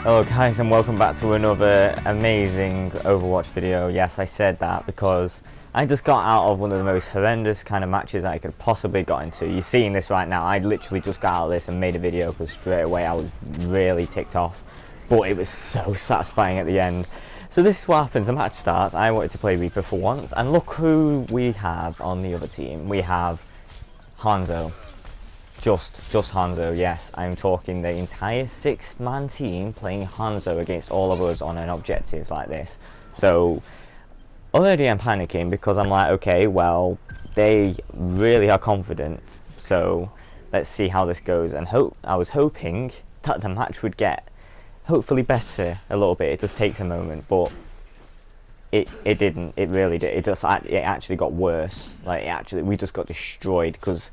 Hello guys, and welcome back to another amazing Overwatch video. Yes, I said that because I just got out of one of the most horrendous kind of matches I could possibly got into. You're seeing this right now. I literally just got out of this and made a video because straight away I was really ticked off. But it was so satisfying at the end. So this is what happens. The match starts. I wanted to play Reaper for once, and look who we have on the other team. We have Hanzo. Just Hanzo, yes. I'm talking the entire 6-man team playing Hanzo against all of us on an objective like this. So, already I'm panicking because I'm like, okay, well, they really are confident. So, let's see how this goes. And I was hoping that the match would get hopefully better a little bit. It just takes a moment, but it didn't. It really did. It actually got worse. Like, we just got destroyed because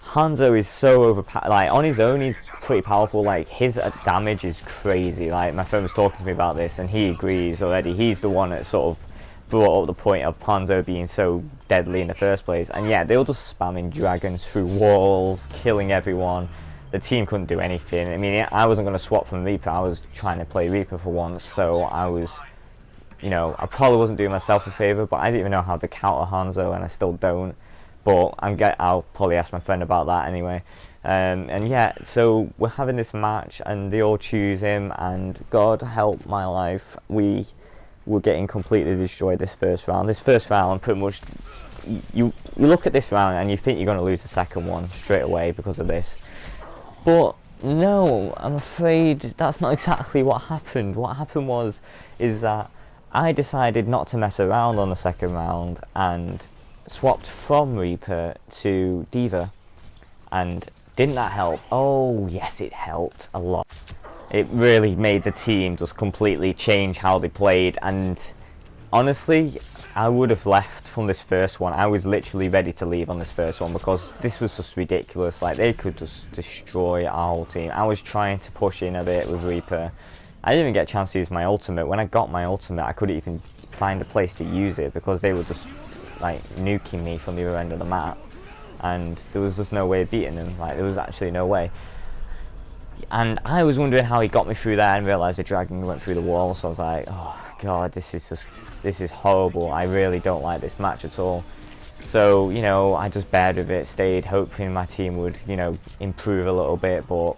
Hanzo is so overpowered. Like, on his own, he's pretty powerful. Like, his damage is crazy. Like, my friend was talking to me about this, and he agrees already. He's the one that sort of brought up the point of Hanzo being so deadly in the first place. And yeah, they were just spamming dragons through walls, killing everyone. The team couldn't do anything. I mean, I wasn't going to swap from Reaper. I was trying to play Reaper for once, so I was, you know, I probably wasn't doing myself a favour, but I didn't even know how to counter Hanzo, and I still don't. But I'll probably ask my friend about that anyway. And yeah, so we're having this match, and they all choose him, and God help my life, we were getting completely destroyed this first round. This first round, pretty much, you look at this round and you think you're going to lose the second one straight away because of this. But no, I'm afraid that's not exactly what happened. What happened is that I decided not to mess around on the second round and swapped from Reaper to D.Va, and didn't that help? Oh yes, it helped a lot. It really made the team just completely change how they played, and honestly, I would have left from this first one. I was literally ready to leave on this first one because this was just ridiculous. Like, they could just destroy our whole team. I was trying to push in a bit with Reaper. I didn't even get a chance to use my ultimate. When I got my ultimate, I couldn't even find a place to use it because they were just like nuking me from the other end of the map, and there was just no way of beating them. Like, there was actually no way. And I was wondering how he got me through there, and realised the dragon went through the wall. So I was like, oh god, this is horrible. I really don't like this match at all. So, you know, I just bared with it, stayed hoping my team would, you know, improve a little bit, but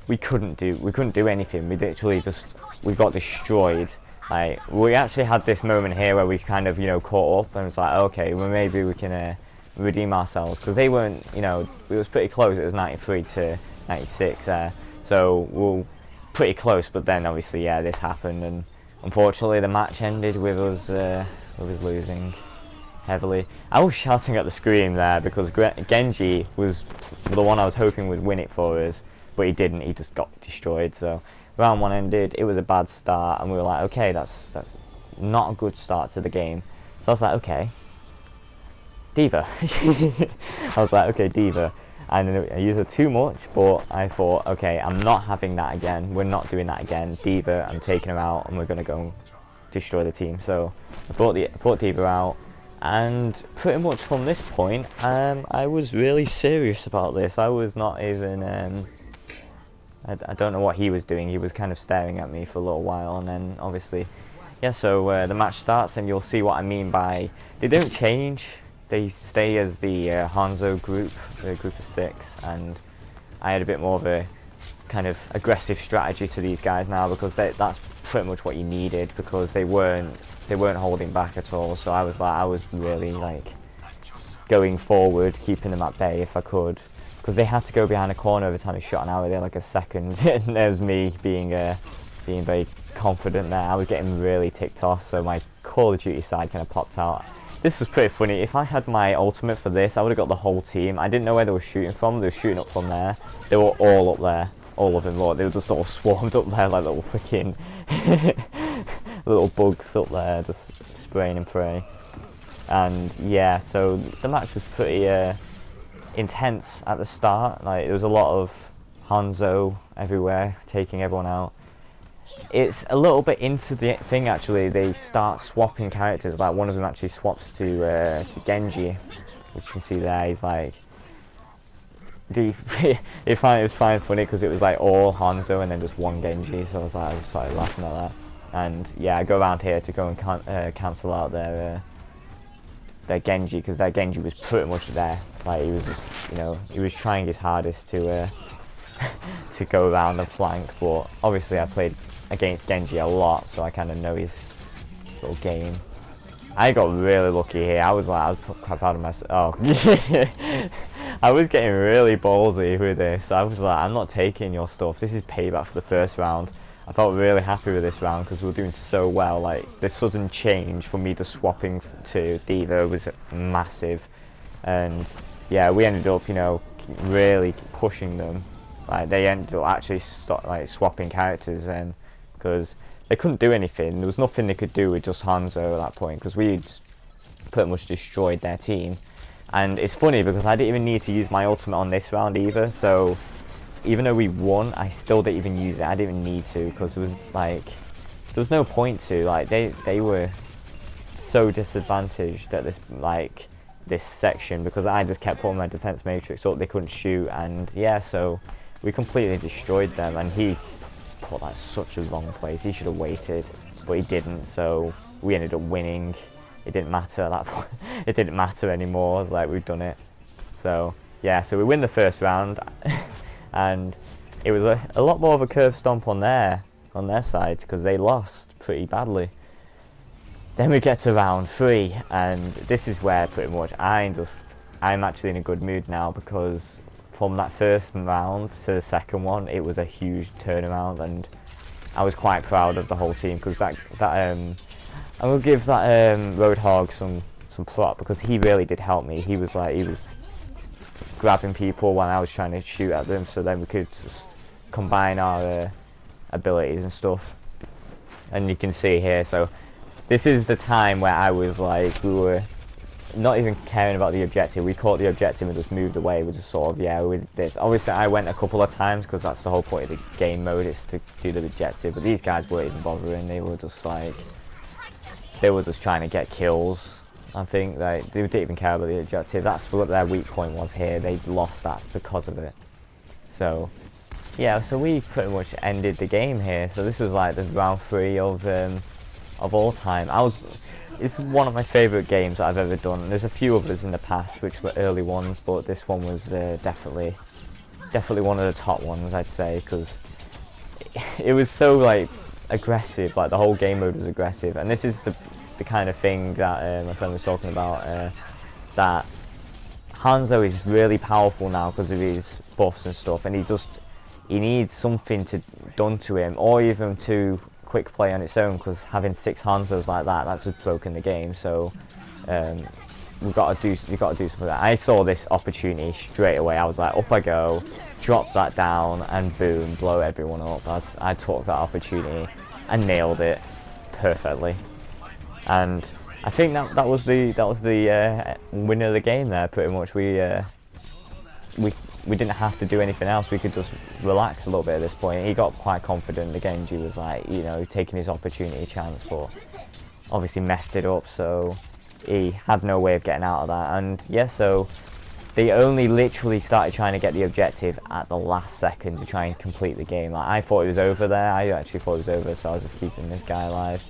we couldn't do anything. We got destroyed. Like, we actually had this moment here where we kind of, you know, caught up and was like, okay, well, maybe we can redeem ourselves, because they weren't, you know, it was pretty close. It was 93 to 96 there, so we're pretty close. But then obviously, yeah, this happened, and unfortunately the match ended with us losing heavily. I was shouting at the screen there because Genji was the one I was hoping would win it for us, but he didn't. He just got destroyed. So round one ended. It was a bad start, and we were like, okay, that's not a good start to the game. So I was like, okay, D.Va. I was like, okay, D.Va. And I used it too much, but I thought, okay, I'm not having that again. We're not doing that again. D.Va, I'm taking her out, and we're gonna go destroy the team. So I brought D.Va out, and pretty much from this point, I was really serious about this. I was not even. I don't know what he was doing. He was kind of staring at me for a little while, and then obviously, yeah. So the match starts, and you'll see what I mean by they don't change. They stay as the Hanzo group, the group of 6, and I had a bit more of a kind of aggressive strategy to these guys now, because that's pretty much what you needed, because they weren't holding back at all. So I was really like going forward, keeping them at bay if I could, because they had to go behind a corner every time he shot an arrow. They had like a second, and there's me being very confident there. I was getting really ticked off, so my Call of Duty side kind of popped out. This was pretty funny. If I had my ultimate for this, I would have got the whole team. I didn't know where they were shooting from. They were shooting up from there. They were all up there. All of them, Lord. They were just all swarmed up there like little freaking little bugs up there, just spraying and praying. And yeah, so the match was pretty intense at the start. Like, there was a lot of Hanzo everywhere, taking everyone out. It's a little bit into the thing, actually. They start swapping characters. Like, one of them actually swaps to Genji, which you can see there. He's like the it was fine funny because it was like all Hanzo and then just one Genji, so I just started laughing at that. And yeah, I go around here to go and cancel out their Genji, because their Genji was pretty much there. Like, he was just, you know, he was trying his hardest to to go around the flank, but obviously I played against Genji a lot, so I kind of know his little game. I got really lucky here. I was quite proud of myself. Oh, I was getting really ballsy with this. I was like, I'm not taking your stuff. This is payback for the first round. I felt really happy with this round because we were doing so well. Like, the sudden change from me just swapping to D.Va was massive, and yeah, we ended up, you know, really pushing them. Like, they ended up actually swapping characters, and because they couldn't do anything, there was nothing they could do with just Hanzo at that point, because we'd pretty much destroyed their team. And it's funny because I didn't even need to use my ultimate on this round either, so even though we won, I still didn't even use it. I didn't even need to, because it was like, there was no point to. Like, they were so disadvantaged at this section, because I just kept putting my defense matrix up. They couldn't shoot, and yeah, so we completely destroyed them. And he put that such a wrong place. He should have waited, but he didn't, so we ended up winning. It didn't matter at that point. It didn't matter anymore. It was like, we've done it. So yeah, so we win the first round. And it was a lot more of a curve stomp on their side, because they lost pretty badly. Then we get to round 3, and this is where pretty much I'm actually in a good mood now, because from that first round to the second one, it was a huge turnaround, and I was quite proud of the whole team, because I will give that Roadhog some prop, because he really did help me. He was grabbing people when I was trying to shoot at them, so then we could just combine our abilities and stuff. And you can see here, so this is the time where I was like, we were not even caring about the objective. We caught the objective and just moved away. We just sort of, yeah, with this. Obviously I went a couple of times, because that's the whole point of the game mode, is to do the objective, but these guys weren't even bothering. They were just like, they were just trying to get kills. I think they didn't even care about the objective. That's what their weak point was here. They lost that because of it. So yeah, so we pretty much ended the game here. So this was like the round 3 of all time. It's one of my favourite games that I've ever done. There's a few others in the past which were early ones, but this one was definitely one of the top ones, I'd say, because it was so like aggressive. Like, the whole game mode was aggressive, and this is the kind of thing that my friend was talking about, that Hanzo is really powerful now because of his buffs and stuff, and he needs something done to him, or even to quick play on its own, because having 6 Hanzos like that, that's just broken the game. So we've got to do something with that. I saw this opportunity straight away. I was like, up I go, drop that down, and boom, blow everyone up. I took that opportunity and nailed it perfectly. And I think that was the winner of the game there. Pretty much, we didn't have to do anything else. We could just relax a little bit at this point. He got quite confident. The Genji was like, you know, taking his opportunity chance, but obviously messed it up. So he had no way of getting out of that. And yeah, so they only literally started trying to get the objective at the last second to try and complete the game. Like, I thought it was over there. I actually thought it was over, so I was just keeping this guy alive.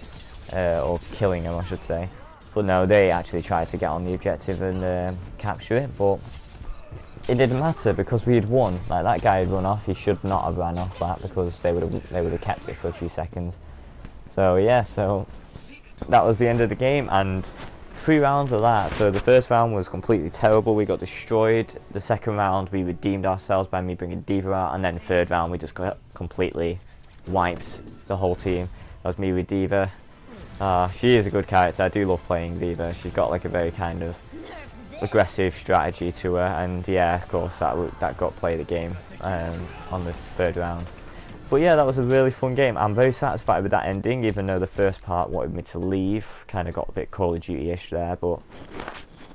Or killing him, I should say. But no, they actually tried to get on the objective and capture it, but it didn't matter because we had won. Like, that guy had run off. He should not have ran off that, because they would have kept it for a few seconds. So yeah, so that was the end of the game, and 3 rounds of that. So the first round was completely terrible. We got destroyed. The second round we redeemed ourselves by me bringing D.Va out, and then the third round we just got completely wiped the whole team. That was me with D.Va. She is a good character. I do love playing D.Va. She's got like a very kind of aggressive strategy to her, and yeah, of course that got play the game on the third round. But yeah, that was a really fun game. I'm very satisfied with that ending, even though the first part wanted me to leave. Kind of got a bit Call of Duty-ish there, but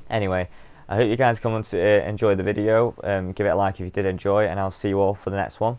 anyway, I hope you guys come on to enjoy the video. Give it a like if you did enjoy, and I'll see you all for the next one.